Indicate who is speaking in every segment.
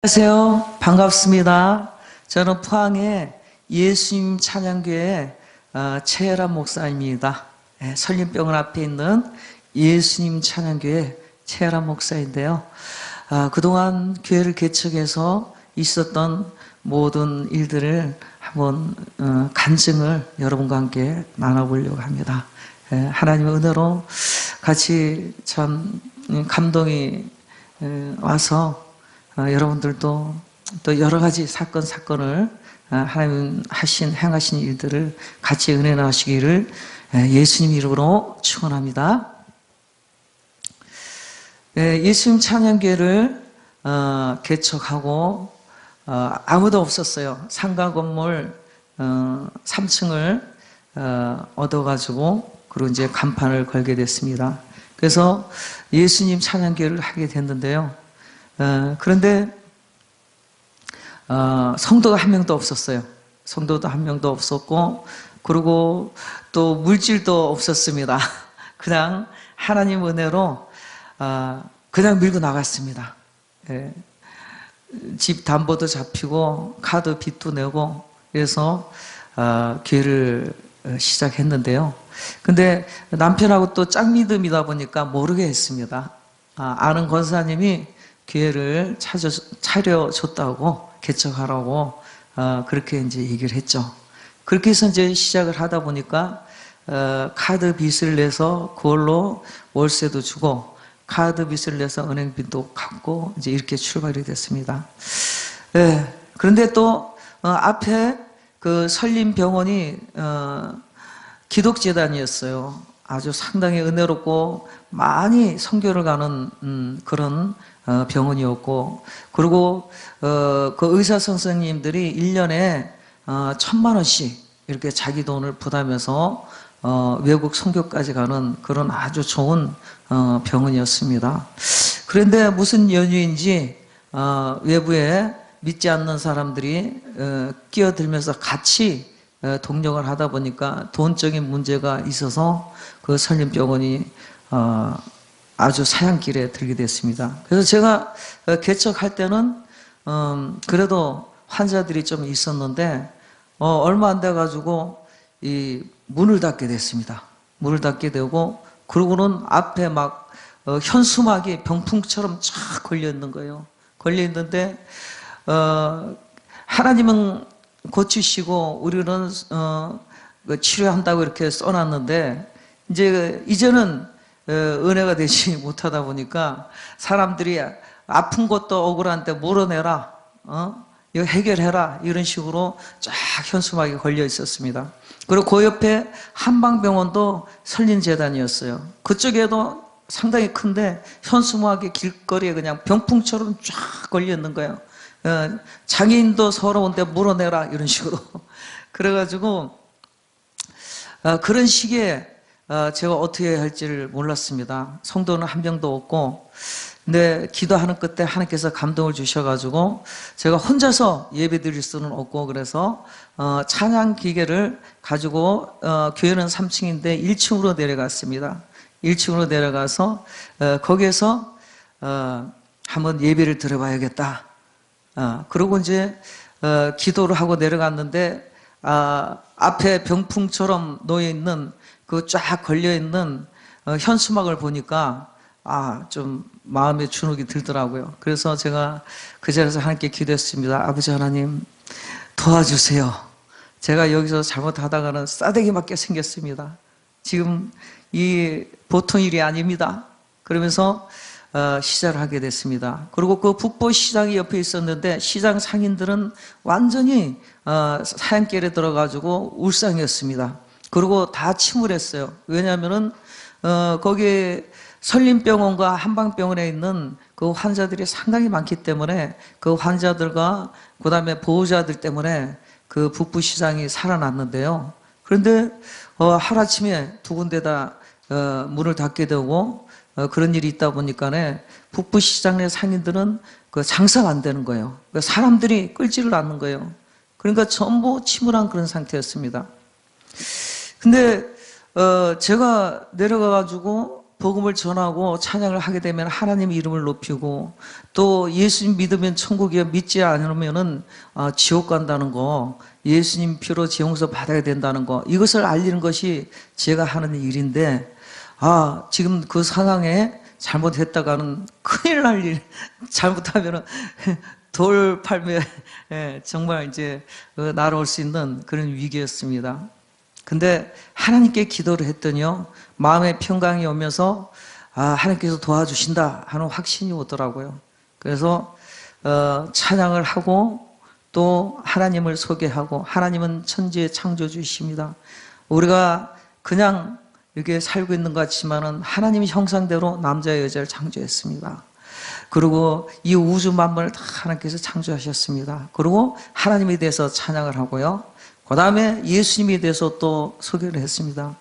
Speaker 1: 안녕하세요. 반갑습니다. 저는 포항의 예수님 찬양교회 최혜란 목사입니다. 설림병원 앞에 있는 예수님 찬양교회 최혜란 목사인데요. 그동안 교회를 개척해서 있었던 모든 일들을 한번 간증을 여러분과 함께 나눠보려고 합니다. 하나님의 은혜로 같이 참 감동이 와서 여러분들도 또 여러 가지 사건을 하나님 행하신 일들을 같이 은혜 나시기를 예수님 이름으로 축원합니다. 예수님 찬양교회를 개척하고 아무도 없었어요. 상가 건물 3층을 얻어가지고 그리고 이제 간판을 걸게 됐습니다. 그래서 예수님 찬양교회를 하게 됐는데요. 그런데 성도가 한 명도 없었어요. 성도도 한 명도 없었고, 그리고 또 물질도 없었습니다. 그냥 하나님 은혜로 그냥 밀고 나갔습니다. 집 담보도 잡히고 카드 빚도 내고 그래서 교회를 시작했는데요. 근데 남편하고 또 짝믿음이다 보니까 모르게 했습니다. 아는 권사님이 교회를 차려줬다고, 개척하라고, 그렇게 이제 얘기를 했죠. 그렇게 해서 이제 시작을 하다 보니까, 카드 빚을 내서 그걸로 월세도 주고, 카드 빚을 내서 은행빚도 갚고, 이제 이렇게 출발이 됐습니다. 그런데 또, 앞에 그 설림병원이, 기독재단이었어요. 아주 상당히 은혜롭고, 많이 선교를 가는, 그런 병원이었고, 그리고 그 의사 선생님들이 1년에 1,000만 원씩 이렇게 자기 돈을 부담해서 외국 선교까지 가는 그런 아주 좋은 병원이었습니다. 그런데 무슨 연유인지 외부에 믿지 않는 사람들이 끼어들면서 같이 동력을 하다 보니까 돈적인 문제가 있어서 그 설림병원이 아주 사양길에 들게 됐습니다. 그래서 제가 개척할 때는 그래도 환자들이 좀 있었는데 얼마 안 돼가지고 이 문을 닫게 됐습니다. 문을 닫게 되고, 그러고는 앞에 막 현수막이 병풍처럼 쫙 걸려 있는 거예요. 걸려 있는데 하나님은 고치시고 우리는 치료한다고 이렇게 써놨는데 이제는 은혜가 되지 못하다 보니까 사람들이 아픈 것도 억울한데 물어내라, 이거 해결해라, 이런 식으로 쫙 현수막이 걸려 있었습니다. 그리고 그 옆에 한방병원도 설린재단이었어요. 그쪽에도 상당히 큰데 현수막이 길거리에 그냥 병풍처럼 쫙 걸려 있는 거예요. 장애인도 서러운데 물어내라, 이런 식으로. 그래가지고 그런 식의 제가 어떻게 해야 할지를 몰랐습니다. 성도는 한 명도 없고, 근데 기도하는 끝에 하나님께서 감동을 주셔가지고 제가 혼자서 예배 드릴 수는 없고, 그래서 찬양 기계를 가지고 교회는 3층인데 1층으로 내려갔습니다. 1층으로 내려가서 거기에서 한번 예배를 드려봐야겠다. 그러고 이제 기도를 하고 내려갔는데 앞에 병풍처럼 놓여있는 그 쫙 걸려있는 현수막을 보니까 좀 마음에 주눅이 들더라고요. 그래서 제가 그 자리에서 하나님께 기도했습니다. 아버지 하나님, 도와주세요. 제가 여기서 잘못하다가는 싸대기 맞게 생겼습니다. 지금 이 보통 일이 아닙니다. 그러면서 시작을 하게 됐습니다. 그리고 그 북보시장이 옆에 있었는데 시장 상인들은 완전히 사양길에 들어가지고 울상이었습니다. 그리고 다 침울했어요. 왜냐하면은 거기에 설림병원과 한방병원에 있는 그 환자들이 상당히 많기 때문에 그 환자들과 그 다음에 보호자들 때문에 그 북부시장이 살아났는데요. 그런데 하루아침에 두 군데다 문을 닫게 되고 그런 일이 있다 보니까 북부시장 내 상인들은 그 장사가 안 되는 거예요. 사람들이 끌지를 않는 거예요. 그러니까 전부 침울한 그런 상태였습니다. 근데 제가 내려가가지고 복음을 전하고 찬양을 하게 되면 하나님 이름을 높이고, 또 예수님 믿으면 천국이요, 믿지 않으면은 지옥 간다는 거, 예수님 피로 죄용서 받아야 된다는 거, 이것을 알리는 것이 제가 하는 일인데, 지금 그 상황에 잘못했다가는 큰일 날 일, 잘못하면은 돌팔매 정말 이제 날아올 수 있는 그런 위기였습니다. 근데 하나님께 기도를 했더니요, 마음의 평강이 오면서 하나님께서 도와주신다 하는 확신이 오더라고요. 그래서 찬양을 하고 또 하나님을 소개하고, 하나님은 천지의 창조주이십니다. 우리가 그냥 이렇게 살고 있는 것 같지만은 하나님 형상대로 남자 여자를 창조했습니다. 그리고 이 우주 만물을 다 하나님께서 창조하셨습니다. 그리고 하나님에 대해서 찬양을 하고요, 그 다음에 예수님에 대해서 또 소개를 했습니다.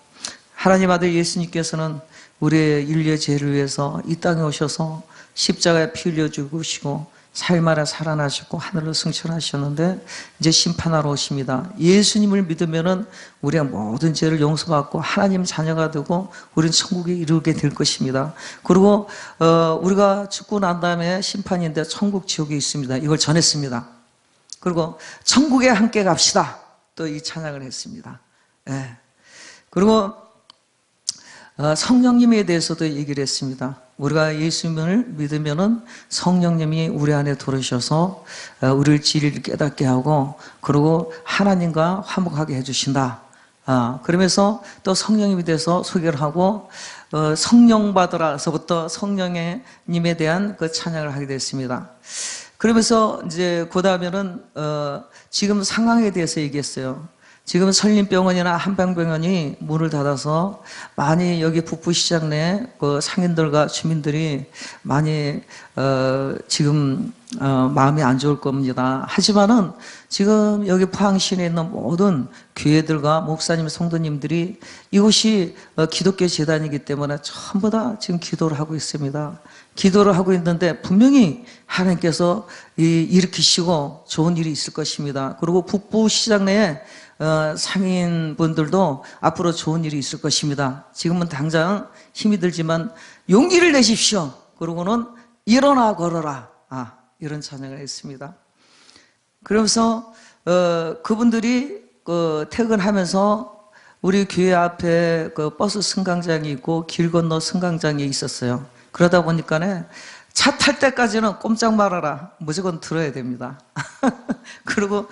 Speaker 1: 하나님 아들 예수님께서는 우리의 인류의 죄를 위해서 이 땅에 오셔서 십자가에 피 흘려 죽으시고 4일 만에 살아나셨고 하늘로 승천하셨는데, 이제 심판하러 오십니다. 예수님을 믿으면은 우리가 모든 죄를 용서받고 하나님 자녀가 되고 우리는 천국에 이르게 될 것입니다. 그리고 우리가 죽고 난 다음에 심판인데 천국 지옥이 있습니다. 이걸 전했습니다. 그리고 천국에 함께 갑시다, 또 이 찬양을 했습니다. 예. 그리고 성령님에 대해서도 얘기를 했습니다. 우리가 예수님을 믿으면은 성령님이 우리 안에 들어오셔서 우리를 진리를 깨닫게 하고, 그리고 하나님과 화목하게 해주신다. 그러면서 또 성령님에 대해서 소개를 하고, 성령 받으라서부터 성령님에 대한 그 찬양을 하게 됐습니다. 그러면서 이제 그 다음에는 지금 상황에 대해서 얘기했어요. 지금 설림병원이나 한방병원이 문을 닫아서 많이 여기 북부시장 내 그 상인들과 주민들이 많이 지금 마음이 안 좋을 겁니다. 하지만은 지금 여기 포항시내에 있는 모든 교회들과 목사님, 성도님들이 이곳이 기독교 재단이기 때문에 전부 다 지금 기도를 하고 있습니다. 기도를 하고 있는데 분명히 하나님께서 일으키시고 좋은 일이 있을 것입니다. 그리고 북부시장 내에 상인분들도 앞으로 좋은 일이 있을 것입니다. 지금은 당장 힘이 들지만 용기를 내십시오. 그러고는 일어나 걸어라. 이런 찬양을 했습니다. 그러면서 그분들이 퇴근하면서 우리 교회 앞에 그 버스 승강장이 있고 길 건너 승강장이 있었어요. 그러다 보니까 차 탈 때까지는 꼼짝 말아라, 무조건 들어야 됩니다. 그리고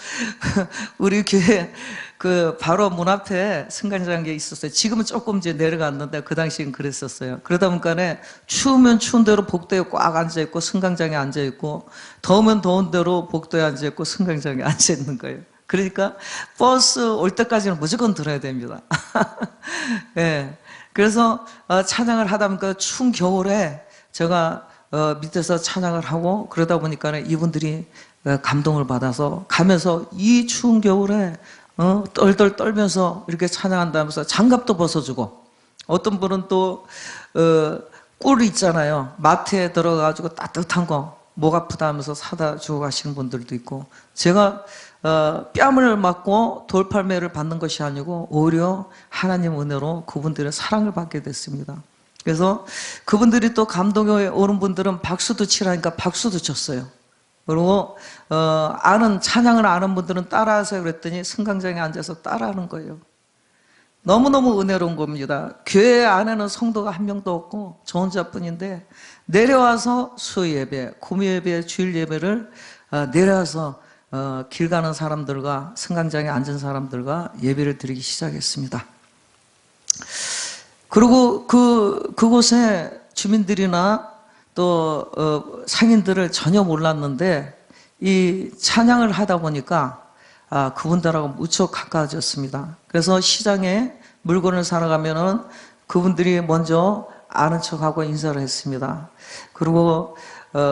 Speaker 1: 우리 교회 그 바로 문 앞에 승강장이 있었어요. 지금은 조금 이제 내려갔는데 그 당시엔 그랬었어요. 그러다 보니까 추우면 추운 대로 복도에 꽉 앉아 있고 승강장에 앉아 있고, 더우면 더운 대로 복도에 앉아 있고 승강장에 앉아 있는 거예요. 그러니까 버스 올 때까지는 무조건 들어야 됩니다. 네. 그래서 찬양을 하다 보니까 추운 겨울에 제가 밑에서 찬양을 하고, 그러다 보니까 이분들이 감동을 받아서 가면서 이 추운 겨울에 떨떨 떨면서 이렇게 찬양한다면서 장갑도 벗어주고, 어떤 분은 또 꿀 있잖아요, 마트에 들어가가지고 따뜻한 거 목 아프다 하면서 사다 주고 가시는 분들도 있고, 제가 뺨을 맞고 돌팔매를 받는 것이 아니고 오히려 하나님 은혜로 그분들의 사랑을 받게 됐습니다. 그래서 그분들이 또 감동에 오른 분들은 박수도 치라니까 박수도 쳤어요. 그리고 찬양을 아는 분들은 따라하세요 그랬더니 승강장에 앉아서 따라하는 거예요. 너무너무 은혜로운 겁니다. 교회 안에는 성도가 한 명도 없고 저 혼자뿐인데, 내려와서 수요예배, 금요예배, 주일예배를 내려와서 길 가는 사람들과 승강장에 앉은 사람들과 예배를 드리기 시작했습니다. 그리고 그곳에 주민들이나 또 상인들을 전혀 몰랐는데, 이 찬양을 하다 보니까 그분들하고 무척 가까워졌습니다. 그래서 시장에 물건을 사러 가면은 그분들이 먼저 아는 척하고 인사를 했습니다. 그리고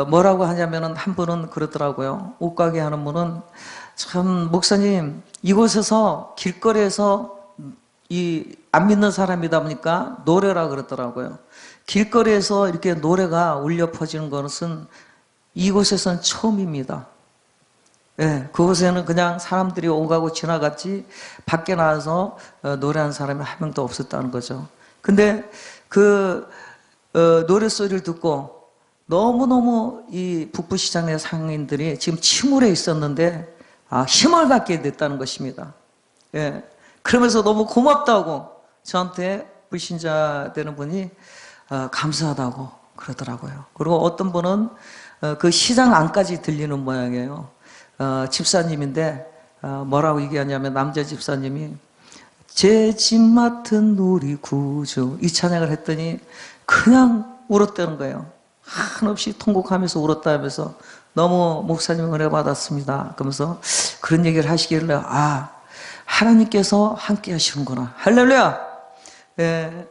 Speaker 1: 뭐라고 하냐면은 한 분은 그러더라고요. 옷가게 하는 분은, 참 목사님, 이곳에서 길거리에서 안 믿는 사람이다 보니까 노래라 그러더라고요. 길거리에서 이렇게 노래가 울려 퍼지는 것은 이곳에서는 처음입니다. 예, 그곳에는 그냥 사람들이 오가고 지나갔지 밖에 나와서 노래하는 사람이 한 명도 없었다는 거죠. 근데 그 노랫소리를 듣고 너무너무 이 북부시장의 상인들이 지금 침울해 있었는데 힘을 갖게 됐다는 것입니다. 예. 그러면서 너무 고맙다고 저한테 불신자 되는 분이 감사하다고 그러더라고요. 그리고 어떤 분은 그 시장 안까지 들리는 모양이에요. 집사님인데 뭐라고 얘기하냐면 남자 집사님이 제 집 맡은 우리 구주 이 찬양을 했더니 그냥 울었다는 거예요. 한없이 통곡하면서 울었다면서 너무 목사님 은혜 받았습니다. 그러면서 그런 얘기를 하시길래 하나님께서 함께 하시는구나. 할렐루야. 예,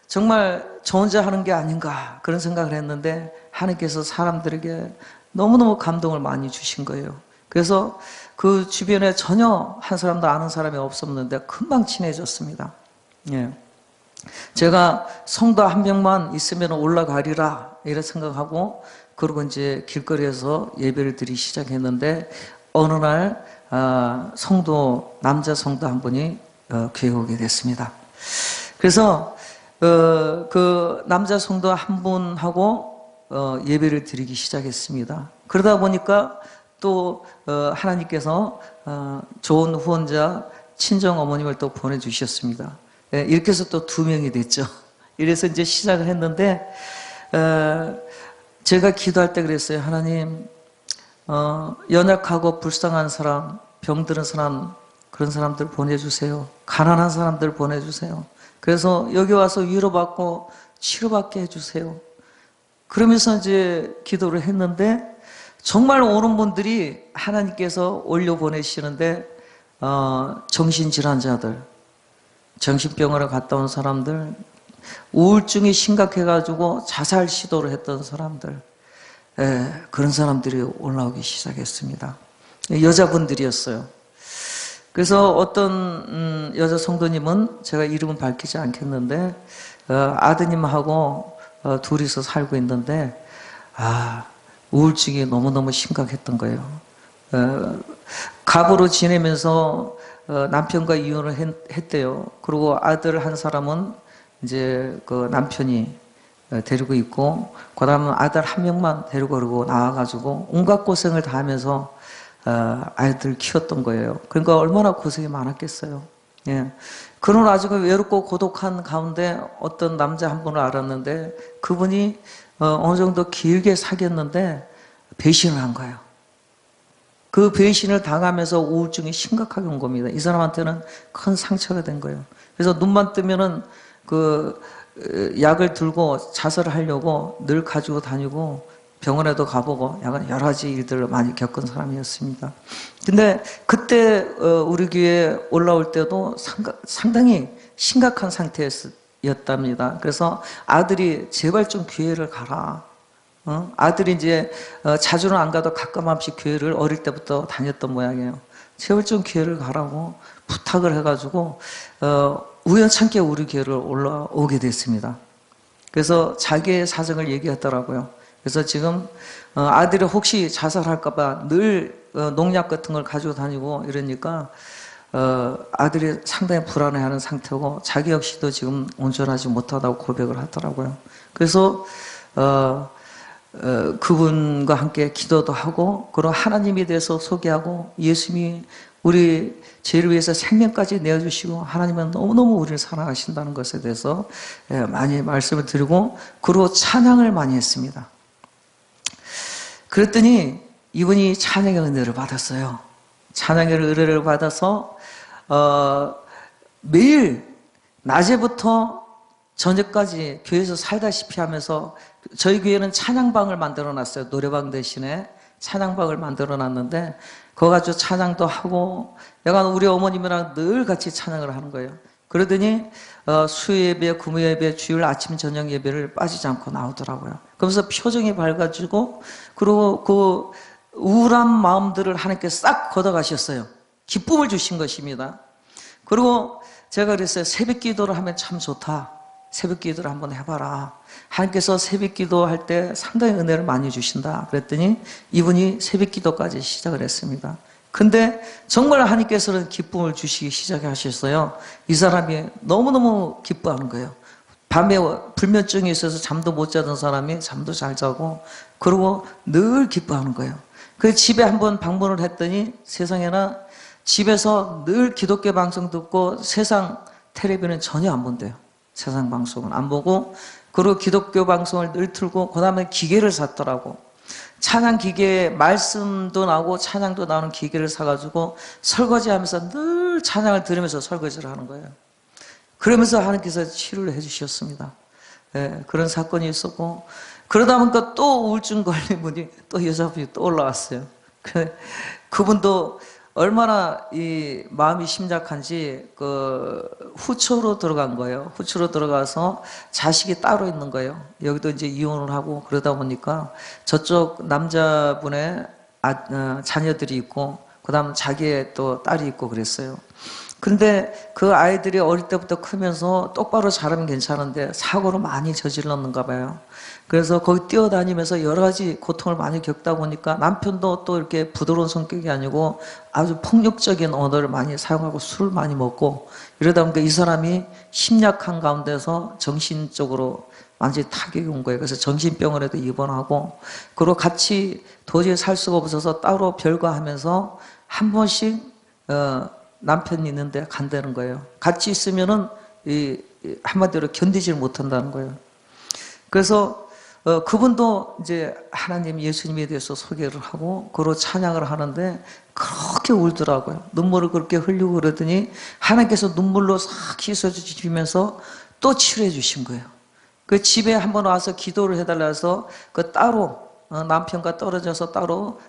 Speaker 1: 정말 저 혼자 하는 게 아닌가 그런 생각을 했는데 하나님께서 사람들에게 너무너무 감동을 많이 주신 거예요. 그래서 그 주변에 전혀 한 사람도 아는 사람이 없었는데 금방 친해졌습니다. 예. 제가 성도 한 명만 있으면 올라가리라 이런 생각하고 그러고 이제 길거리에서 예배를 드리기 시작했는데 어느 날 남자 성도 한 분이 교회에 오게 됐습니다. 그래서 그 남자 성도 한 분하고 예배를 드리기 시작했습니다. 그러다 보니까 또 하나님께서 좋은 후원자 친정 어머님을 또 보내주셨습니다. 이렇게 해서 또 2명이 됐죠. 이래서 이제 시작을 했는데 제가 기도할 때 그랬어요. 하나님 연약하고 불쌍한 사람, 병드는 사람 그런 사람들 보내주세요. 가난한 사람들 보내주세요. 그래서 여기 와서 위로받고 치료받게 해주세요. 그러면서 이제 기도를 했는데 정말 오는 분들이 하나님께서 올려 보내시는데 정신질환자들, 정신병원에 갔다 온 사람들, 우울증이 심각해가지고 자살 시도를 했던 사람들, 그런 사람들이 올라오기 시작했습니다. 여자분들이었어요. 그래서 어떤 여자 성도님은 제가 이름은 밝히지 않겠는데 아드님하고 둘이서 살고 있는데 우울증이 너무너무 심각했던 거예요. 갑으로 지내면서 남편과 이혼을 했대요. 그리고 아들 한 사람은 이제 그 남편이 데리고 있고, 그 다음은 아들 한 명만 데리고 그러고 나와가지고 온갖 고생을 다 하면서 아이들 키웠던 거예요. 그러니까 얼마나 고생이 많았겠어요. 예. 그런 아주 외롭고 고독한 가운데 어떤 남자 한 분을 알았는데 그분이 어느 정도 길게 사귀었는데 배신을 한 거예요. 그 배신을 당하면서 우울증이 심각하게 온 겁니다. 이 사람한테는 큰 상처가 된 거예요. 그래서 눈만 뜨면은 그 약을 들고 자살을 하려고 늘 가지고 다니고 병원에도 가보고 약간 여러 가지 일들을 많이 겪은 사람이었습니다. 근데 그때 우리 교회에 올라올 때도 상당히 심각한 상태였답니다. 그래서 아들이 제발 좀 교회를 가라. 아들이 이제 자주는 안 가도 가끔 한 번씩 교회를 어릴 때부터 다녔던 모양이에요. 제발 좀 교회를 가라고 부탁을 해가지고 우연찮게 우리 교회를 올라오게 됐습니다. 그래서 자기의 사정을 얘기하더라고요. 그래서 지금 아들이 혹시 자살할까봐 늘 농약 같은 걸 가지고 다니고 이러니까 아들이 상당히 불안해하는 상태고 자기 역시도 지금 온전하지 못하다고 고백을 하더라고요. 그래서 그분과 함께 기도도 하고 그리고 하나님에 대해서 소개하고 예수님이 우리 죄를 위해서 생명까지 내어주시고 하나님은 너무너무 우리를 사랑하신다는 것에 대해서 많이 말씀을 드리고 그리고 찬양을 많이 했습니다. 그랬더니 이분이 찬양의 은혜를 받았어요. 찬양의 은혜를 받아서 매일 낮에부터 저녁까지 교회에서 살다시피 하면서 저희 교회는 찬양방을 만들어 놨어요. 노래방 대신에 찬양방을 만들어 놨는데 그거 가지고 찬양도 하고 약간 우리 어머님이랑 늘 같이 찬양을 하는 거예요. 그러더니 수요예배, 금요예배, 주일 아침 저녁 예배를 빠지지 않고 나오더라고요. 그러면서 표정이 밝아지고 그리고 그 우울한 마음들을 하나님께 싹 걷어가셨어요. 기쁨을 주신 것입니다. 그리고 제가 그랬어요. 새벽 기도를 하면 참 좋다. 새벽 기도를 한번 해봐라. 하나님께서 새벽 기도할 때 상당히 은혜를 많이 주신다. 그랬더니 이분이 새벽 기도까지 시작을 했습니다. 근데 정말 하나님께서는 기쁨을 주시기 시작하셨어요. 이 사람이 너무너무 기뻐하는 거예요. 밤에 불면증이 있어서 잠도 못 자던 사람이 잠도 잘 자고, 그리고 늘 기뻐하는 거예요. 그래서 집에 한번 방문을 했더니 세상에나 집에서 늘 기독교 방송 듣고 세상 텔레비는 전혀 안 본대요. 세상 방송은 안 보고, 그리고 기독교 방송을 늘 틀고, 그 다음에 기계를 샀더라고. 찬양 기계, 말씀도 나오고 찬양도 나오는 기계를 사가지고 설거지 하면서 늘 찬양을 들으면서 설거지를 하는 거예요. 그러면서 하나님께서 치료를 해주셨습니다. 예, 그런 사건이 있었고, 그러다 보니까 또 우울증 걸린 분이 또 여자분이 또 올라왔어요. 그분도 얼마나 이 마음이 심각한지 후초로 들어간 거예요. 후초로 들어가서 자식이 따로 있는 거예요. 여기도 이제 이혼을 하고 그러다 보니까 저쪽 남자분의 자녀들이 있고, 그 다음 자기의 또 딸이 있고 그랬어요. 근데 그 아이들이 어릴 때부터 크면서 똑바로 자라면 괜찮은데 사고를 많이 저질렀는가 봐요. 그래서 거기 뛰어다니면서 여러 가지 고통을 많이 겪다 보니까 남편도 또 이렇게 부드러운 성격이 아니고 아주 폭력적인 언어를 많이 사용하고 술을 많이 먹고, 이러다 보니까 이 사람이 심약한 가운데서 정신적으로 완전히 타격이 온 거예요. 그래서 정신병원에도 입원하고, 그리고 같이 도저히 살 수가 없어서 따로 별거하면서 한 번씩 남편이 있는데 간다는 거예요. 같이 있으면은 한마디로 견디질 못한다는 거예요. 그래서 그분도 이제 하나님, 예수님에 대해서 소개를 하고 그로 찬양을 하는데 그렇게 울더라고요. 눈물을 그렇게 흘리고 그러더니 하나님께서 눈물로 싹 씻어주시면서 또 치료해 주신 거예요. 그 집에 한번 와서 기도를 해달라 해서 따로 남편과 떨어져서 따로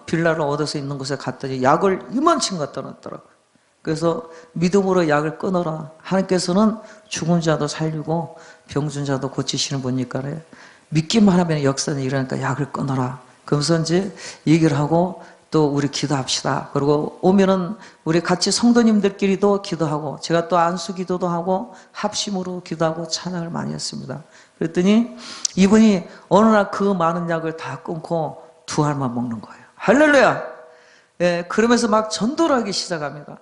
Speaker 1: 빌라를 얻어서 있는 곳에 갔더니 약을 이만큼 갖다 놨더라고요. 그래서 믿음으로 약을 끊어라. 하나님께서는 죽은 자도 살리고 병든 자도 고치시는 분이니까 믿기만 하면 역사는 일어나니까 약을 끊어라. 그러면서 이제 얘기를 하고 또 우리 기도합시다. 그리고 오면은 우리 같이 성도님들끼리도 기도하고, 제가 또 안수 기도도 하고 합심으로 기도하고 찬양을 많이 했습니다. 그랬더니 이분이 어느 날 그 많은 약을 다 끊고 두 알만 먹는 거예요. 할렐루야! 예, 그러면서 막 전도를 하기 시작합니다.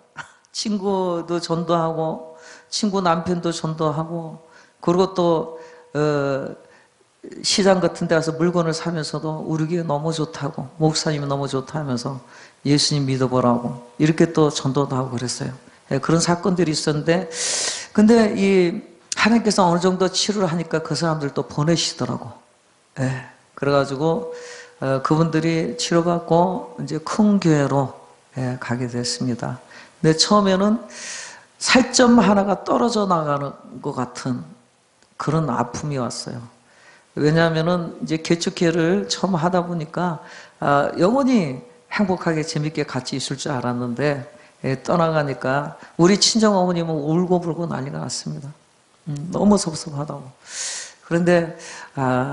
Speaker 1: 친구도 전도하고, 친구 남편도 전도하고, 그리고 또 시장 같은 데 가서 물건을 사면서도 우리 교회 너무 좋다고, 목사님이 너무 좋다 하면서 예수님 믿어보라고 이렇게 또 전도도 하고 그랬어요. 예, 그런 사건들이 있었는데, 근데 이 하나님께서 어느 정도 치료를 하니까 그 사람들 또 보내시더라고. 예, 그래가지고 그분들이 치료받고 이제 큰 교회로 가게 됐습니다. 근데 처음에는 살점 하나가 떨어져 나가는 것 같은 그런 아픔이 왔어요. 왜냐하면은 이제 개척회를 처음 하다 보니까 영원히 행복하게 재밌게 같이 있을 줄 알았는데 떠나가니까 우리 친정 어머님은 울고불고 난리가 났습니다. 너무 섭섭하다고. 그런데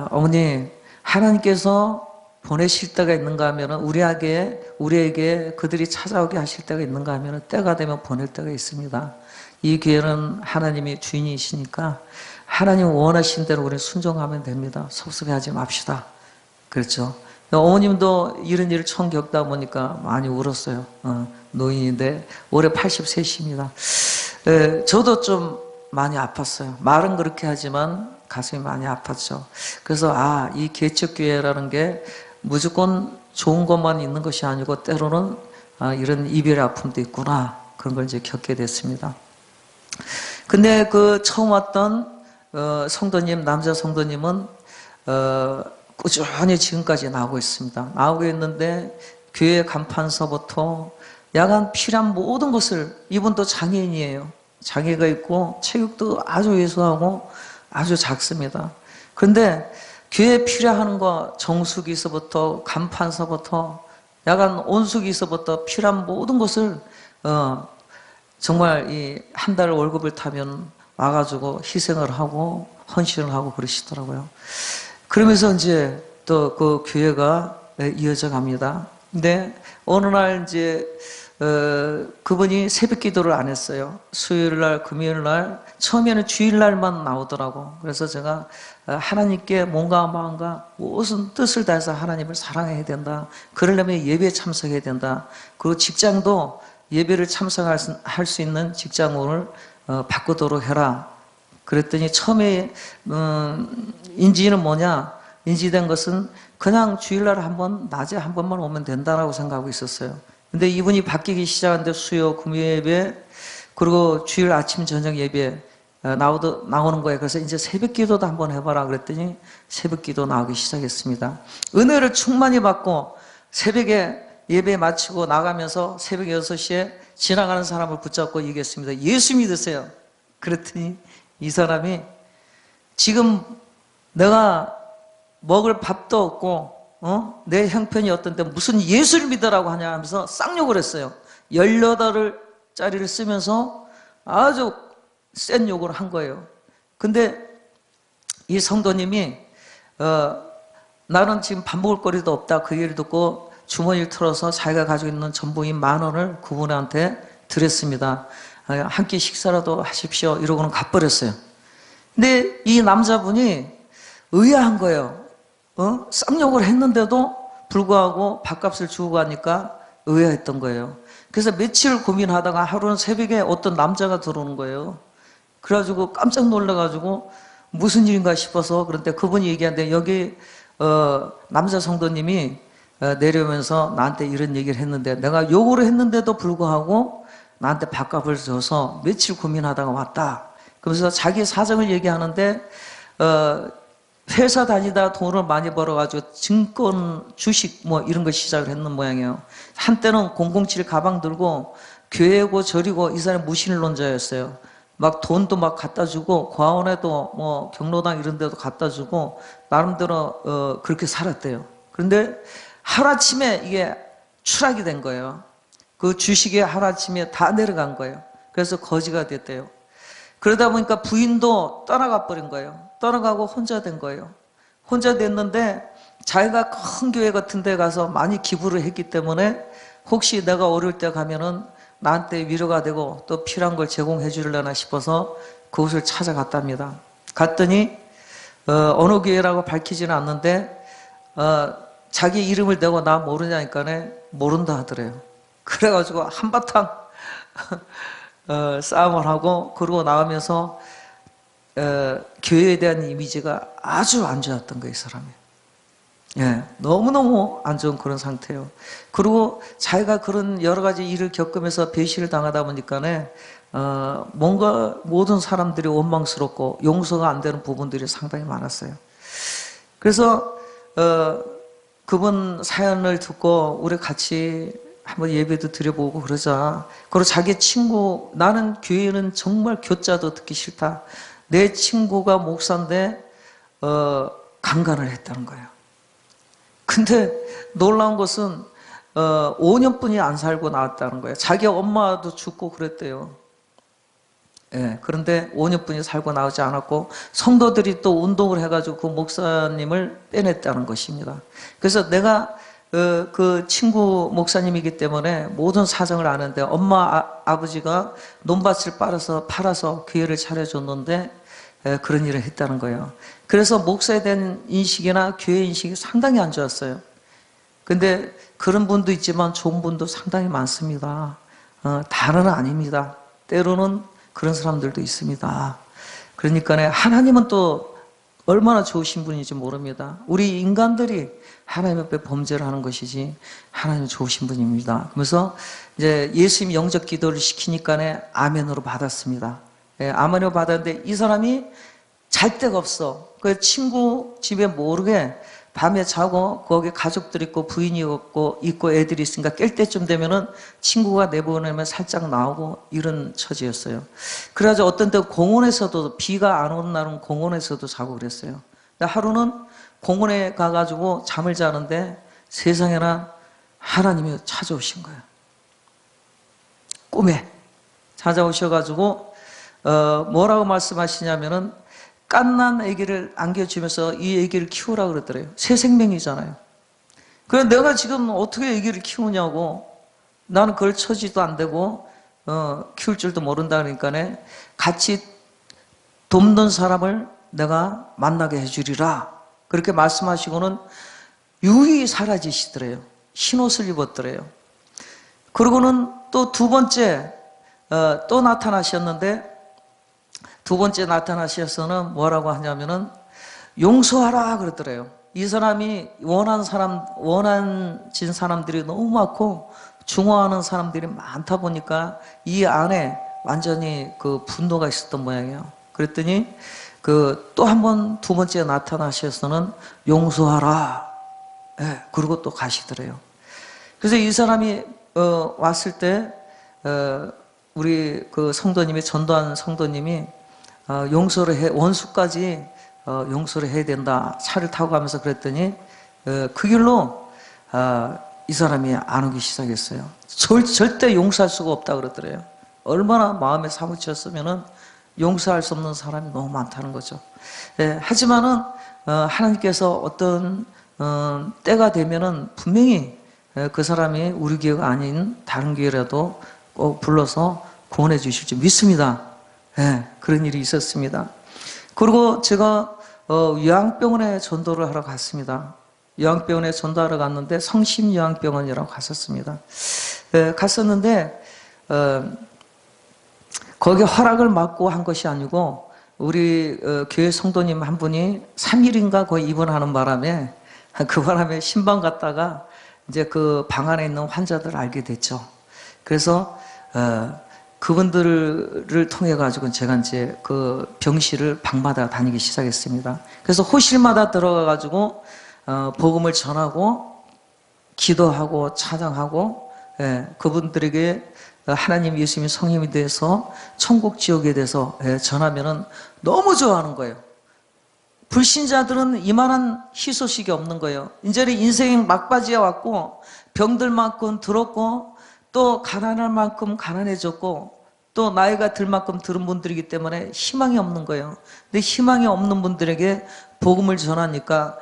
Speaker 1: 어머니, 하나님께서 보내실 때가 있는가 하면은 우리에게 그들이 찾아오게 하실 때가 있는가 하면은 때가 되면 보낼 때가 있습니다. 이 교회는 하나님이 주인이시니까 하나님 원하신 대로 우리 순종하면 됩니다. 섭섭해하지 맙시다. 그렇죠. 어머님도 이런 일을 처음 겪다 보니까 많이 울었어요. 노인인데 올해 83입니다. 저도 좀 많이 아팠어요. 말은 그렇게 하지만 가슴이 많이 아팠죠. 그래서 이 개척교회라는 게 무조건 좋은 것만 있는 것이 아니고 때로는 이런 이별의 아픔도 있구나, 그런 걸 이제 겪게 됐습니다. 근데 그 처음 왔던 성도님, 남자 성도님은 꾸준히 지금까지 나오고 있습니다. 나오고 있는데 교회 간판서부터 야간 필요한 모든 것을, 이분도 장애인이에요. 장애가 있고 체격도 아주 왜소하고 아주 작습니다. 그런데 교회에 필요한 거, 정수기서부터 간판서부터 야간 온수기서부터 필요한 모든 것을 정말 이 한 달 월급을 타면 와가지고 희생을 하고 헌신을 하고 그러시더라고요. 그러면서 이제 또 그 교회가 이어져 갑니다. 근데 어느 날 이제 그분이 새벽 기도를 안 했어요. 수요일 날, 금요일 날, 처음에는 주일 날만 나오더라고. 그래서 제가 하나님께 몸과 마음과 무슨 뜻을 다해서 하나님을 사랑해야 된다. 그러려면 예배에 참석해야 된다. 그리고 직장도 예배를 참석할 수 있는 직장을 바꾸도록 해라. 그랬더니 처음에 인지는 뭐냐? 인지된 것은 그냥 주일날 한번 낮에 한 번만 오면 된다라고 생각하고 있었어요. 근데 이분이 바뀌기 시작하는데 수요, 금요예배, 그리고 주일 아침 저녁 예배 나오는 거예요. 그래서 이제 새벽 기도도 한번 해봐라 그랬더니 새벽 기도 나오기 시작했습니다. 은혜를 충만히 받고 새벽에 예배 마치고 나가면서 새벽 6시에 지나가는 사람을 붙잡고 얘기했습니다. 예수 믿으세요. 그랬더니 이 사람이 지금 내가 먹을 밥도 없고 내 형편이 어떤데 무슨 예수를 믿으라고 하냐 하면서 쌍욕을 했어요. 18짜리를 쓰면서 아주 센 욕을 한 거예요. 근데 이 성도님이 나는 지금 밥 먹을 거리도 없다 그 얘기를 듣고 주머니를 털어서 자기가 가지고 있는 전부인 10,000원을 그분한테 드렸습니다. 한 끼 식사라도 하십시오 이러고는 가버렸어요. 근데 이 남자분이 의아한 거예요. 쌍욕을 했는데도 불구하고 밥값을 주고 가니까 의아했던 거예요. 그래서 며칠 고민하다가 하루는 새벽에 어떤 남자가 들어오는 거예요. 그래가지고 깜짝 놀라가지고 무슨 일인가 싶어서 그런데 그분이 얘기하는데 여기 남자 성도님이 내려오면서 나한테 이런 얘기를 했는데 내가 요구를 했는데도 불구하고 나한테 밥값을 줘서 며칠 고민하다가 왔다. 그러면서 자기 사정을 얘기하는데 회사 다니다 돈을 많이 벌어가지고 증권, 주식 뭐 이런 거 시작을 했는 모양이에요. 한때는 007 가방 들고 교회고 저리고 이 사람이 무신론자였어요. 막 돈도 막 갖다 주고 과원에도 뭐 경로당 이런 데도 갖다 주고 나름대로 그렇게 살았대요. 그런데 하루아침에 이게 추락이 된 거예요. 그 주식이 하루아침에 다 내려간 거예요. 그래서 거지가 됐대요. 그러다 보니까 부인도 떠나가 버린 거예요. 떠나가고 혼자 된 거예요. 혼자 됐는데 자기가 큰 교회 같은 데 가서 많이 기부를 했기 때문에 혹시 내가 어려울 때 가면은 나한테 위로가 되고 또 필요한 걸 제공해 주려나 싶어서 그곳을 찾아갔답니다. 갔더니 어느 교회라고 밝히지는 않는데 자기 이름을 대고 나 모르냐니까네 모른다 하더래요. 그래가지고 한바탕 싸움을 하고 그러고 나오면서 교회에 대한 이미지가 아주 안 좋았던 거예요, 이 사람이. 예, 너무너무 안 좋은 그런 상태예요. 그리고 자기가 그런 여러 가지 일을 겪으면서 배신을 당하다 보니까는 뭔가 모든 사람들이 원망스럽고 용서가 안 되는 부분들이 상당히 많았어요. 그래서 그분 사연을 듣고 우리 같이 한번 예배도 드려보고 그러자. 그리고 자기 친구, 나는 교회는 정말 교자도 듣기 싫다. 내 친구가 목사인데 강간을 했다는 거예요. 근데 놀라운 것은 5년뿐이 안 살고 나왔다는 거예요. 자기 엄마도 죽고 그랬대요. 예, 그런데 5년뿐이 살고 나오지 않았고 성도들이 또 운동을 해가지고 그 목사님을 빼냈다는 것입니다. 그래서 내가 그 친구 목사님이기 때문에 모든 사정을 아는데 엄마 아버지가 논밭을 팔아서 교회를 차려줬는데 그런 일을 했다는 거예요. 그래서 목사에 대한 인식이나 교회 인식이 상당히 안 좋았어요. 근데 그런 분도 있지만 좋은 분도 상당히 많습니다. 다는 아닙니다. 때로는 그런 사람들도 있습니다. 그러니까 하나님은 또 얼마나 좋으신 분인지 모릅니다. 우리 인간들이 하나님 앞에 범죄를 하는 것이지 하나님은 좋으신 분입니다. 그래서 이제 예수님이 영접 기도를 시키니까 아멘으로 받았습니다. 예, 아멘으로 받았는데 이 사람이 잘 데가 없어. 그 친구 집에 모르게 밤에 자고 거기 가족들 있고 부인이 있고 애들이 있으니까 깰 때쯤 되면은 친구가 내보내면 살짝 나오고 이런 처지였어요. 그래가지고 어떤 때 공원에서도 비가 안 오는 날은 공원에서도 자고 그랬어요. 근데 하루는 공원에 가가지고 잠을 자는데 세상에나 하나님이 찾아오신 거예요. 꿈에 찾아오셔가지고 뭐라고 말씀하시냐면은 갓난 아기를 안겨주면서 이 아기를 키우라고 그러더래요. 새 생명이잖아요. 그래 내가 지금 어떻게 아기를 키우냐고 나는 그걸 처지도 안 되고 키울 줄도 모른다 그러니까 같이 돕는 사람을 내가 만나게 해주리라 그렇게 말씀하시고는 유유히 사라지시더래요. 흰옷을 입었더래요. 그러고는 또 두 번째 또 나타나셨는데 두 번째 나타나셔서는 뭐라고 하냐면은 용서하라 그러더래요. 이 사람이 원한진 사람들이 너무 많고 중화하는 사람들이 많다 보니까 이 안에 완전히 그 분노가 있었던 모양이에요. 그랬더니 그 또 한 번 두 번째 나타나셔서는 용서하라. 예, 그러고 또 가시더래요. 그래서 이 사람이 왔을 때 우리 그 성도님이 전도한 성도님이 용서를 해 원수까지 용서를 해야 된다. 차를 타고 가면서 그랬더니 그 길로 이 사람이 안 오기 시작했어요. 절대 용서할 수가 없다 그러더래요. 얼마나 마음에 사무쳤으면은 용서할 수 없는 사람이 너무 많다는 거죠. 예, 하지만은 하나님께서 어떤 때가 되면은 분명히 그 사람이 우리 교회가 아닌 다른 교회라도 꼭 불러서 구원해 주실 줄 믿습니다. 예, 그런 일이 있었습니다. 그리고 제가 요양병원에 전도를 하러 갔습니다. 요양병원에 전도하러 갔는데 성심요양병원이라고 갔었습니다. 예, 갔었는데 거기 허락을 받고 한 것이 아니고 우리 교회 성도님 한 분이 3일인가 거의 입원하는 바람에 그 바람에 신방 갔다가 이제 그 방 안에 있는 환자들을 알게 됐죠. 그래서 그분들을 통해 가지고 제가 이제 그 병실을 방마다 다니기 시작했습니다. 그래서 호실마다 들어가 가지고 복음을 전하고 기도하고 찬양하고 그분들에게 하나님 예수님이 성령이 돼서 천국 지옥에 대해서 전하면은 너무 좋아하는 거예요. 불신자들은 이만한 희소식이 없는 거예요. 이제는 인생 막바지에 왔고 병들 만큼 들었고 또 가난할 만큼 가난해졌고 또 나이가 들 만큼 들은 분들이기 때문에 희망이 없는 거예요. 근데 희망이 없는 분들에게 복음을 전하니까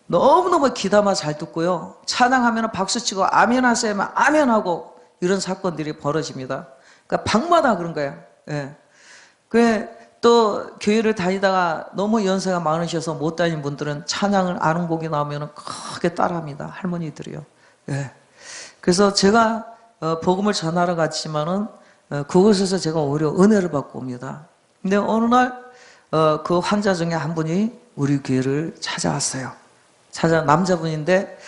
Speaker 1: 너무너무 귀담아 잘 듣고요. 찬양하면 박수치고 아멘 하세요 하면 아멘 하고 이런 사건들이 벌어집니다. 그러니까 방마다 그런 거예요. 예. 그래 또 교회를 다니다가 너무 연세가 많으셔서 못 다니는 분들은 찬양을 아는 곡이 나오면 크게 따라합니다. 할머니들이요. 예. 그래서 제가 복음을 전하러 갔지만은 그곳에서 제가 오히려 은혜를 받고 옵니다. 근데 어느 날 그 환자 중에 한 분이 우리 교회를 찾아왔어요. 남자분인데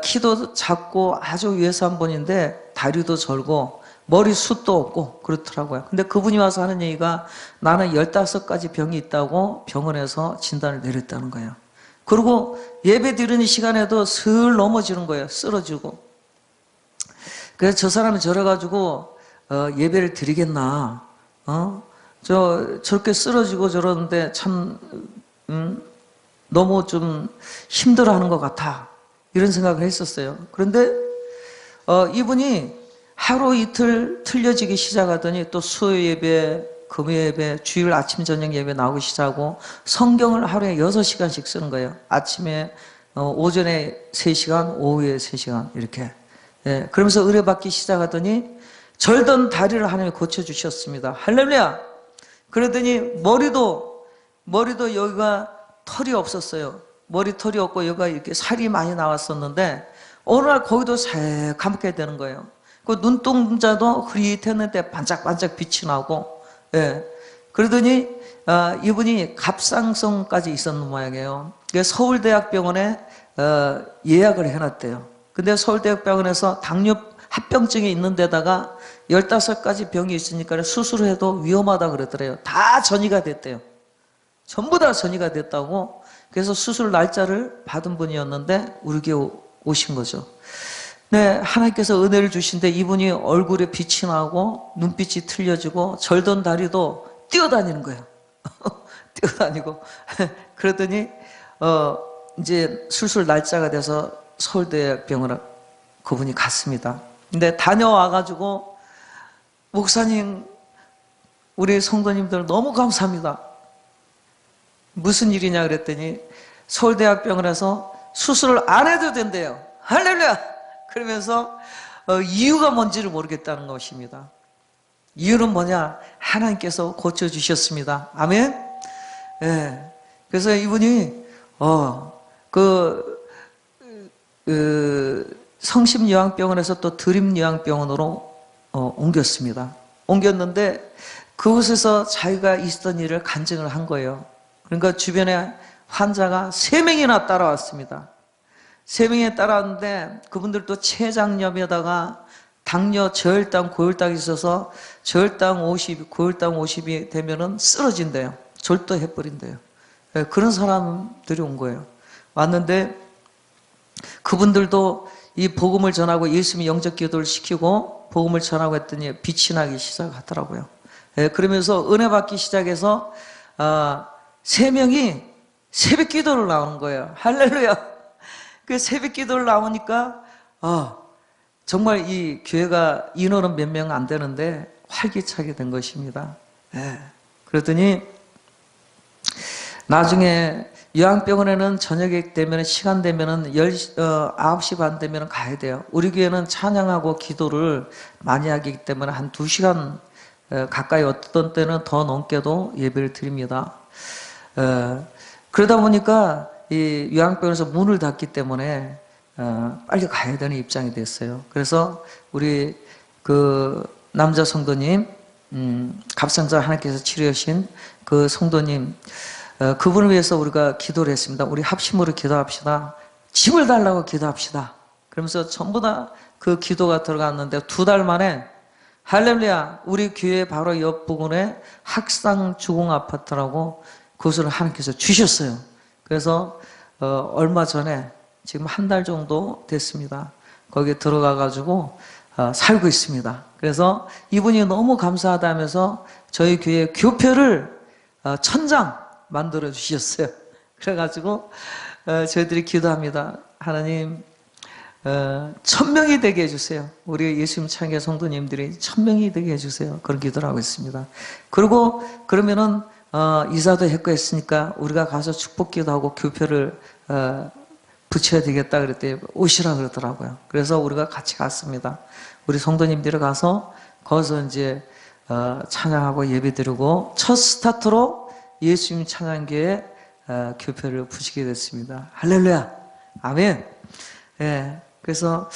Speaker 1: 키도 작고 아주 위에서 한 분인데 다리도 절고 머리숱도 없고 그렇더라고요. 근데 그분이 와서 하는 얘기가 나는 15가지 병이 있다고 병원에서 진단을 내렸다는 거예요. 그리고 예배 드리는 시간에도 슬 넘어지는 거예요. 쓰러지고. 그래서 저 사람이 저래가지고 예배를 드리겠나? 저렇게 쓰러지고 저러는데 참 너무 좀 힘들어하는 것 같아. 이런 생각을 했었어요. 그런데 이분이 하루 이틀 틀려지기 시작하더니 또 수요 예배, 금요 예배, 주일 아침 저녁 예배 나오기 시작하고 성경을 하루에 6시간씩 쓰는 거예요. 아침에 오전에 3시간, 오후에 3시간 이렇게. 예, 그러면서 의뢰받기 시작하더니 절던 다리를 하나님이 고쳐주셨습니다. 할렐루야! 그러더니 머리도 여기가 털이 없었어요. 머리털이 없고 여기가 이렇게 살이 많이 나왔었는데 어느 날 거기도 새카맣게 되는 거예요. 그 눈동자도 흐릿했는데 반짝반짝 빛이 나고, 예. 그러더니 이분이 갑상선까지 있었는 모양이에요. 서울대학병원에 예약을 해놨대요. 근데 서울대학병원에서 당뇨 합병증이 있는 데다가 15가지 병이 있으니까 수술을 해도 위험하다 그러더래요. 다 전이가 됐대요. 전부 다 전이가 됐다고. 그래서 수술 날짜를 받은 분이었는데 우리 교회 오신 거죠. 네, 하나님께서 은혜를 주신데 이분이 얼굴에 빛이 나고 눈빛이 틀려지고 절던 다리도 뛰어다니는 거예요. 뛰어다니고. 그러더니 이제 수술 날짜가 돼서 서울대병원에 그분이 갔습니다. 근데 다녀와가지고 목사님, 우리 성도님들 너무 감사합니다. 무슨 일이냐 그랬더니 서울대학병원에서 수술을 안 해도 된대요. 할렐루야! 그러면서 이유가 뭔지를 모르겠다는 것입니다. 이유는 뭐냐? 하나님께서 고쳐주셨습니다. 아멘? 예. 그래서 이분이 성심요양병원에서 또 드림요양병원으로 옮겼습니다. 옮겼는데 그곳에서 자기가 있었던 일을 간증을 한 거예요. 그러니까 주변에 환자가 3명이나 따라왔습니다. 3명이 따라왔는데 그분들도 췌장염에다가 당뇨, 저혈당, 고혈당이 있어서 저혈당 50, 고혈당 50이 되면은 쓰러진대요. 졸도해버린대요. 그런 사람들이 온 거예요. 왔는데 그분들도 이 복음을 전하고 예수님이 영접 기도를 시키고 복음을 전하고 했더니 빛이 나기 시작하더라고요. 그러면서 은혜 받기 시작해서 3명이 새벽 기도를 나오는 거예요. 할렐루야. 그 새벽 기도를 나오니까 정말 이 교회가 인원은 몇 명 안 되는데 활기차게 된 것입니다. 그랬더니 나중에 요양병원에는 저녁에 되면 시간 되면은 9시 반 되면 가야 돼요. 우리 교회는 찬양하고 기도를 많이 하기 때문에 한 2시간 가까이 어떤 때는 더 넘게도 예배를 드립니다. 그러다 보니까 이 요양병원에서 문을 닫기 때문에 빨리 가야 되는 입장이 됐어요. 그래서 우리 그 남자 성도님, 갑상선 하나님께서 치료하신 그 성도님, 그분을 위해서 우리가 기도를 했습니다. 우리 합심으로 기도합시다. 집을 달라고 기도합시다. 그러면서 전부 다 그 기도가 들어갔는데 2달 만에 할렐루야, 우리 교회 바로 옆 부근에 학상주공아파트라고 그것을 하나님께서 주셨어요. 그래서 얼마 전에 지금 1달 정도 됐습니다. 거기에 들어가가지고 살고 있습니다. 그래서 이분이 너무 감사하다면서 저희 교회 교표를 1000장 만들어 주셨어요. 그래가지고 저희들이 기도합니다. 하나님 1000명이 되게 해주세요. 우리 예수님 창의 성도님들이 1000명이 되게 해주세요. 그런 기도를 하고 있습니다. 그리고 그러면은 이사도 했고 했으니까 우리가 가서 축복기도 하고 교표를 붙여야 되겠다 그랬더니 오시라 그러더라고요. 그래서 우리가 같이 갔습니다. 우리 성도님들이 가서 거기서 이제 찬양하고 예배드리고 첫 스타트로 예수님 찬양교회 교표를 붙이게 됐습니다. 할렐루야, 아멘. 그래서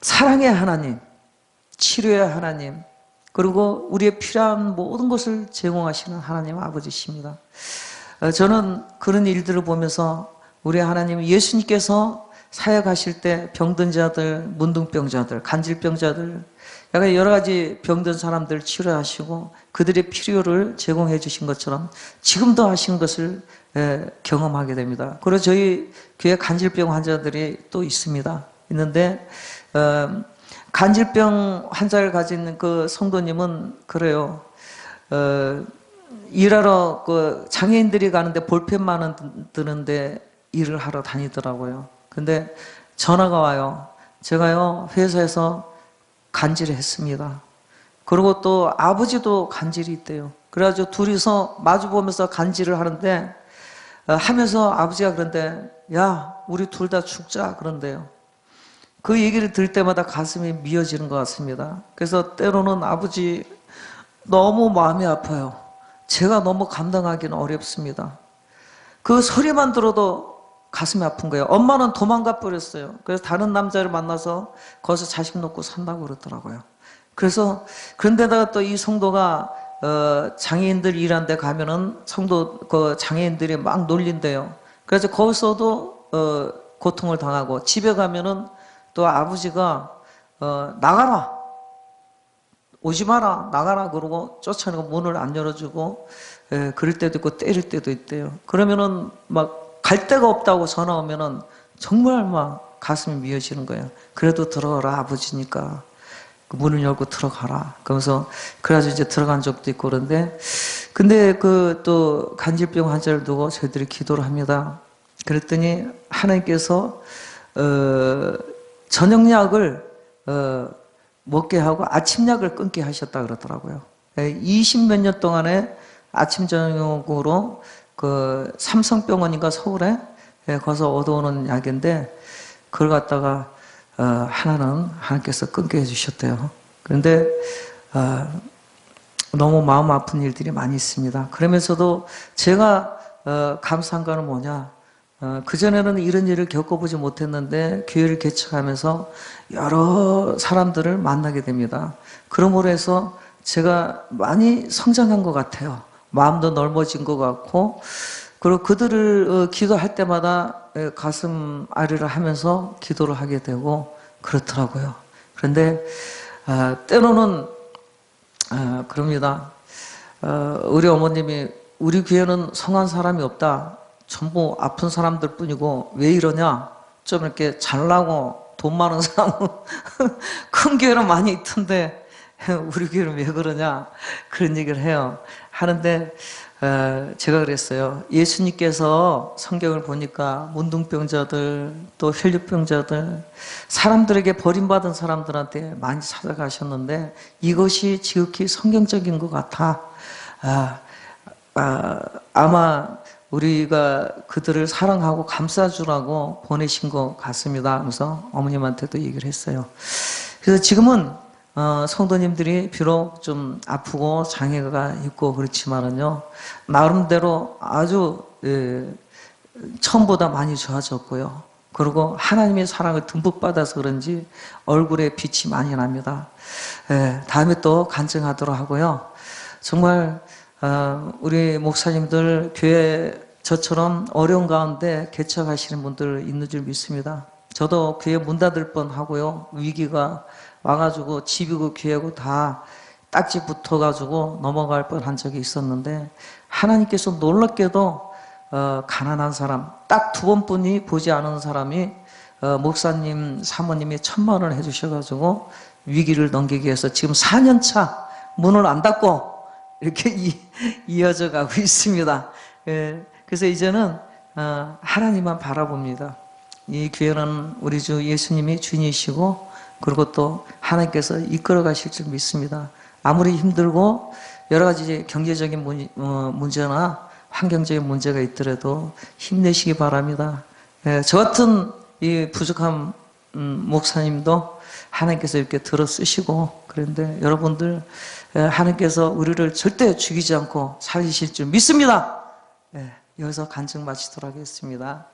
Speaker 1: 사랑의 하나님, 치료의 하나님, 그리고 우리의 필요한 모든 것을 제공하시는 하나님 아버지십니다. 저는 그런 일들을 보면서 우리 하나님, 예수님께서 사역하실 때 병든 자들, 문둥병자들, 간질병자들, 약간 여러 가지 병든 사람들 치료하시고 그들의 필요를 제공해 주신 것처럼 지금도 하신 것을 경험하게 됩니다. 그리고 저희 교회 간질병 환자들이 또 있습니다. 있는데 간질병 환자를 가진 그 성도님은 그래요. 일하러 그 장애인들이 가는데 볼펜만 드는데 일을 하러 다니더라고요. 근데 전화가 와요. 제가요 회사에서 간질을 했습니다. 그리고 또 아버지도 간질이 있대요. 그래가지고 둘이서 마주보면서 간질을 하는데 하면서 아버지가 그런데 야 우리 둘 다 죽자 그런데요. 그 얘기를 들을 때마다 가슴이 미어지는 것 같습니다. 그래서 때로는 아버지 너무 마음이 아파요. 제가 너무 감당하기는 어렵습니다. 그 소리만 들어도 가슴이 아픈 거예요. 엄마는 도망가 버렸어요. 그래서 다른 남자를 만나서 거기서 자식 놓고 산다고 그러더라고요. 그래서 그런데다가 또 이 성도가 장애인들 일하는 데 가면은 성도 그 장애인들이 막 놀린대요. 그래서 거기서도 고통을 당하고 집에 가면은 또 아버지가 나가라 오지 마라 나가라 그러고 쫓아내고 문을 안 열어주고 그럴 때도 있고 때릴 때도 있대요. 그러면은 막 갈 데가 없다고 전화 오면은 정말 막 가슴이 미어지는 거예요. 그래도 들어가라 아버지니까 문을 열고 들어가라. 그러면서 그래가지고 이제 들어간 적도 있고 그런데 근데 그 또 간질병 환자를 두고 저희들이 기도를 합니다. 그랬더니 하나님께서 저녁약을 먹게 하고 아침약을 끊게 하셨다 그러더라고요. 20몇 년 동안에 아침 저녁으로 그 삼성병원인가 서울에 거기서 얻어오는 약인데 그걸 갖다가 하나는 하나님께서 끊게 해주셨대요. 그런데 너무 마음 아픈 일들이 많이 있습니다. 그러면서도 제가 감사한 거는 뭐냐, 그전에는 이런 일을 겪어보지 못했는데 교회를 개척하면서 여러 사람들을 만나게 됩니다. 그러므로 해서 제가 많이 성장한 것 같아요. 마음도 넓어진 것 같고, 그리고 그들을 기도할 때마다 가슴 아리를 하면서 기도를 하게 되고 그렇더라고요. 그런데 때로는 그럽니다. 우리 어머님이 우리 교회는 성한 사람이 없다. 전부 아픈 사람들 뿐이고 왜 이러냐? 좀 이렇게 잘나고 돈 많은 사람은 큰 교회는 많이 있던데 우리 교회는 왜 그러냐? 그런 얘기를 해요. 하는데 제가 그랬어요. 예수님께서 성경을 보니까 문둥병자들 또 혈류병자들 사람들에게 버림받은 사람들한테 많이 찾아가셨는데 이것이 지극히 성경적인 것 같아. 아마 우리가 그들을 사랑하고 감싸주라고 보내신 것 같습니다 하면서 어머님한테도 얘기를 했어요. 그래서 지금은 성도님들이 비록 좀 아프고 장애가 있고 그렇지만은요, 나름대로 아주 처음보다 많이 좋아졌고요. 그리고 하나님의 사랑을 듬뿍 받아서 그런지 얼굴에 빛이 많이 납니다. 다음에 또 간증하도록 하고요. 정말 우리 목사님들 교회 저처럼 어려운 가운데 개척하시는 분들 있는 줄 믿습니다. 저도 교회 문 닫을 뻔하고요. 위기가 와가지고 집이고 교회고 다 딱지 붙어가지고 넘어갈 뻔한 적이 있었는데 하나님께서 놀랍게도 가난한 사람 딱 2번뿐이 보지 않은 사람이 목사님 사모님이 1,000만 원을 해주셔가지고 위기를 넘기기 위해서 지금 4년차 문을 안 닫고 이렇게 이어져 가고 있습니다. 그래서 이제는 하나님만 바라봅니다. 이 교회는 우리 주 예수님이 주인이시고 그리고 또 하나님께서 이끌어 가실 줄 믿습니다. 아무리 힘들고 여러 가지 경제적인 문제나 환경적인 문제가 있더라도 힘내시기 바랍니다. 저 같은 이 부족한 목사님도 하나님께서 이렇게 들어 쓰시고 그런데 여러분들 하나님께서 우리를 절대 죽이지 않고 살리실 줄 믿습니다. 여기서 간증 마치도록 하겠습니다.